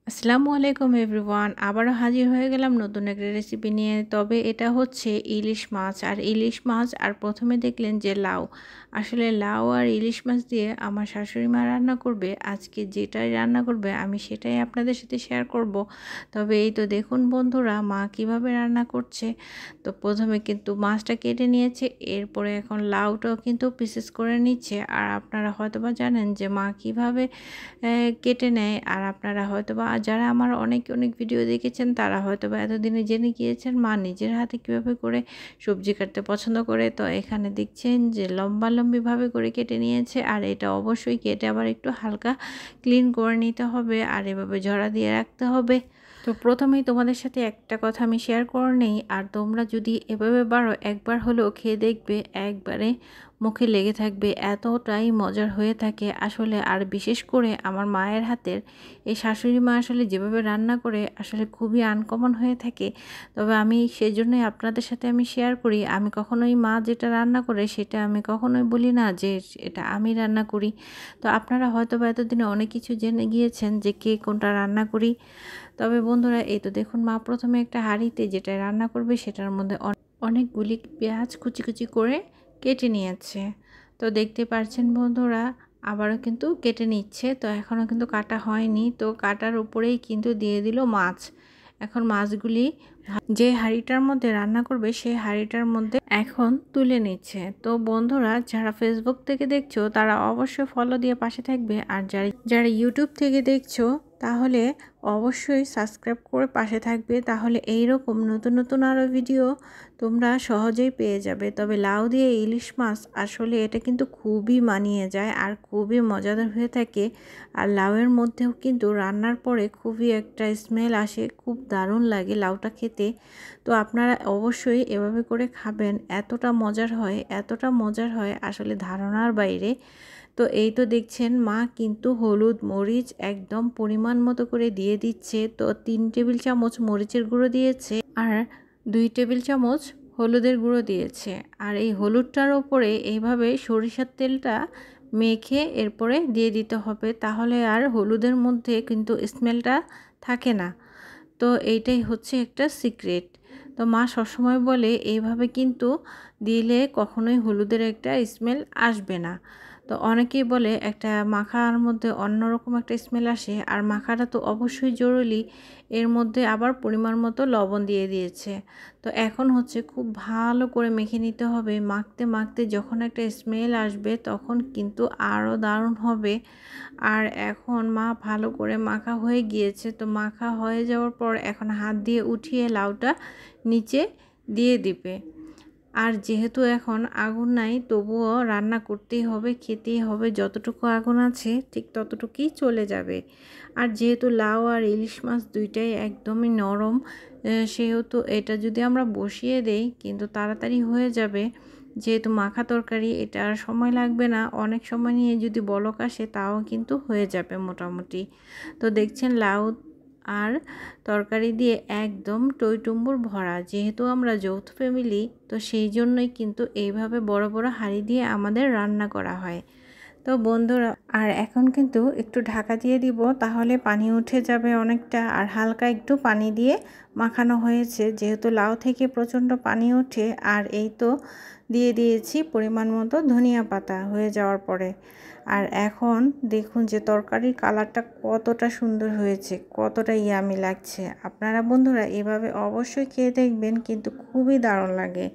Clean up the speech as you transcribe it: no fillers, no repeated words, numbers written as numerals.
আসসালামু আলাইকুম এভরিওয়ান, আবারও হাজির হয়ে গেলাম নতুন একটা রেসিপি নিয়ে। তবে এটা হচ্ছে ইলিশ মাছ আর প্রথমে দেখলেন যে লাউ। আসলে লাউ আর ইলিশ মাছ দিয়ে আমার শাশুড়ি মা রান্না করবে। আজকে যেটাই রান্না করবে আমি সেটাই আপনাদের সাথে শেয়ার করব। তবে এই তো দেখুন বন্ধুরা, মা কিভাবে রান্না করছে। তো প্রথমে কিন্তু মাছটা কেটে নিয়েছে, এরপরে এখন লাউটাও কিন্তু পিসেস করে নিচ্ছে। আর আপনারা হয়তোবা জানেন যে মা কিভাবে কেটে নেয়। আর আপনারা হয়তোবা যারা আমার অনেক ভিডিও দেখেছেন তারা হয়তোবা এতদিনে জেনে গিয়েছেন মা নিজের হাতে কীভাবে করে সবজি কাটতে পছন্দ করে। তো এখানে দেখছেন যে লম্বিভাবে করে কেটে নিয়েছে। আর এটা অবশ্যই কেটে আবার একটু হালকা ক্লিন করে নিতে হবে আর এভাবে ঝরা দিয়ে রাখতে হবে। তো প্রথমেই তোমাদের সাথে একটা কথা আমি শেয়ার করে নেই, আর তোমরা যদি এভাবে বারো একবার হলেও খেয়ে দেখবে, একবারে মুখে লেগে থাকবে, এতটাই মজার হয়ে থাকে আসলে। আর বিশেষ করে আমার মায়ের হাতের এই শাশুড়ি মা আসলে যেভাবে রান্না করে আসলে খুবই আনকমন হয়ে থাকে। তবে আমি সেজন্যই আপনাদের সাথে আমি শেয়ার করি। আমি কখনোই মা যেটা রান্না করে সেটা আমি কখনোই বলি না যে এটা আমি রান্না করি। তো আপনারা হয়তো বা এতদিনে অনেক কিছু জেনে গিয়েছেন যে কে কোনটা রান্না করি। তবে বন্ধুরা এই তো দেখুন, মা প্রথমে একটা হাঁড়িতে যেটা রান্না করবে সেটার মধ্যে অনেকগুলি পেঁয়াজ কুচি করে কেটে নিয়েছে। তো দেখতে পাচ্ছেন বন্ধুরা, আবারও কিন্তু কেটে নিচ্ছে। তো এখনও কিন্তু কাটা হয়নি। তো কাটার উপরেই কিন্তু দিয়ে দিল মাছ। এখন মাছগুলি যে হাঁড়িটার মধ্যে রান্না করবে সেই হাঁড়িটার মধ্যে এখন তুলে নিচ্ছে। তো বন্ধুরা, যারা ফেসবুক থেকে দেখছো তারা অবশ্যই ফলো দিয়ে পাশে থাকবে। আর যারা ইউটিউব থেকে দেখছো তাহলে অবশ্যই সাবস্ক্রাইব করে পাশে থাকবে। তাহলে এই রকম নতুন আরও ভিডিও তোমরা সহজেই পেয়ে যাবে। তবে লাউ দিয়ে ইলিশ মাছ আসলে এটা কিন্তু খুবই মানিয়ে যায় আর খুবই মজাদার হয়ে থাকে। আর লাউয়ের মধ্যেও কিন্তু রান্নার পরে খুবই একটা স্মেল আসে, খুব দারুণ লাগে লাউটা খেতে। তো আপনারা অবশ্যই এভাবে করে খাবেন, এতটা মজার হয় আসলে ধারণার বাইরে। তো এই তো দেখছেন মা কিন্তু হলুদ মরিচ একদম পরিমাণ মতো করে দিয়ে দিচ্ছে। তো 3 টেবিল চামচ মরিচের গুঁড়ো দিয়েছে আর 2 টেবিল চামচ হলুদের গুঁড়ো দিয়েছে। আর এই হলুদটার ওপরে এইভাবে সরিষার তেলটা মেখে এরপরে দিয়ে দিতে হবে, তাহলে আর হলুদের মধ্যে কিন্তু স্মেলটা থাকে না। তো এইটাই হচ্ছে একটা সিক্রেট। তো মা সবসময় বলে এইভাবে কিন্তু দিলে কখনোই হলুদের একটা স্মেল আসবে না। তো অনেকেই বলে একটা মাখার মধ্যে অন্যরকম একটা স্মেল আসে, আর মাখাটা তো অবশ্যই জরুরি। এর মধ্যে আবার পরিমাণ মতো লবণ দিয়ে দিয়েছে। তো এখন হচ্ছে খুব ভালো করে মেখে নিতে হবে। মাখতে যখন একটা স্মেল আসবে তখন কিন্তু আরও দারুণ হবে। আর এখন মা ভালো করে মাখা হয়ে গিয়েছে। তো মাখা হয়ে যাওয়ার পর এখন হাত দিয়ে উঠিয়ে লাউটা নিচে দিয়ে দিবে। আর যেহেতু এখন আগুন নাই তবুও রান্না করতেই হবে, খেতেই হবে। যতটুকু আগুন আছে ঠিক ততটুকুই চলে যাবে। আর যেহেতু লাউ আর ইলিশ মাছ দুইটাই একদমই নরম, সেহেতু এটা যদি আমরা বসিয়ে দেই কিন্তু তাড়াতাড়ি হয়ে যাবে। যেহেতু মাখা তরকারি, এটা আর সময় লাগবে না। অনেক সময় নিয়ে যদি বলক আসে তাও কিন্তু হয়ে যাবে মোটামুটি। তো দেখছেন লাউ আর তরকারি দিয়ে একদম টইটুম্বুর ভরা। যেহেতু আমরা যৌথ ফ্যামিলি, তো সেই জন্যই কিন্তু এইভাবে বড় হাঁড়ি দিয়ে আমাদের রান্না করা হয়। তো বন্ধুরা, আর এখন কিন্তু একটু ঢাকা দিয়ে দিব, তাহলে পানি উঠে যাবে অনেকটা। আর হালকা একটু পানি দিয়ে মাখানো হয়েছে, যেহেতু লাউ থেকে প্রচণ্ড পানি ওঠে। আর এই তো দিয়ে দিয়েছি পরিমাণ মতো ধনিয়া পাতা হয়ে যাওয়ার পরে। আর এখন দেখুন যে তরকারির কালারটা কতটা সুন্দর হয়েছে, কতটা ইয়ামি লাগছে। আপনারা বন্ধুরা এভাবে অবশ্যই খেয়ে দেখবেন, কিন্তু খুবই দারুণ লাগে।